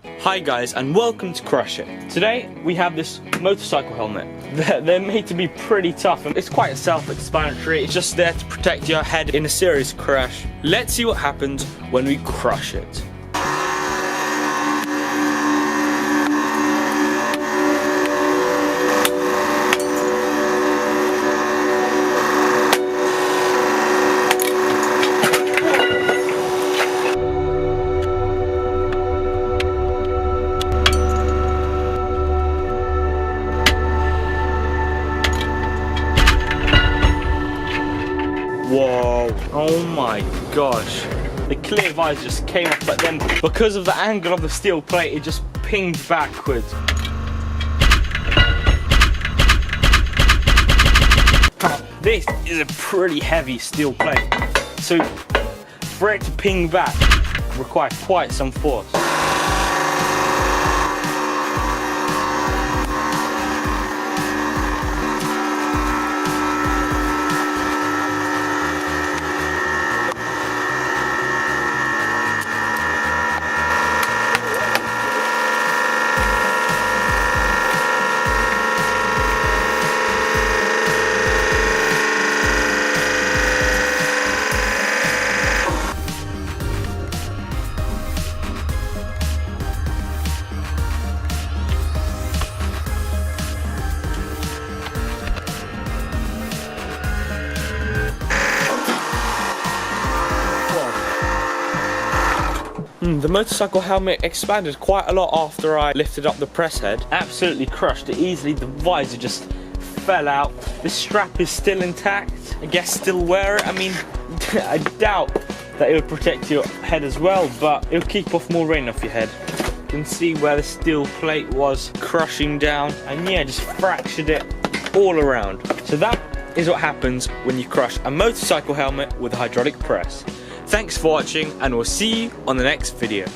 Hi guys, and welcome to Crush It. Today we have this motorcycle helmet. They're made to be pretty tough, and it's quite self-explanatory. It's just there to protect your head in a serious crash. Let's see what happens when we crush it. Whoa, oh my gosh. The clear visor just came off, but then because of the angle of the steel plate, it just pinged backwards. This is a pretty heavy steel plate, so for it to ping back requires quite some force. The motorcycle helmet expanded quite a lot after I lifted up the press head. Absolutely crushed it easily. The visor just fell out. The strap is still intact. I guess still wear it. I mean, I doubt that it would protect your head as well, but it'll keep off more rain off your head. You can see where the steel plate was crushing down, and yeah, just fractured it all around. So that is what happens when you crush a motorcycle helmet with a hydraulic press. Thanks for watching, and we'll see you on the next video.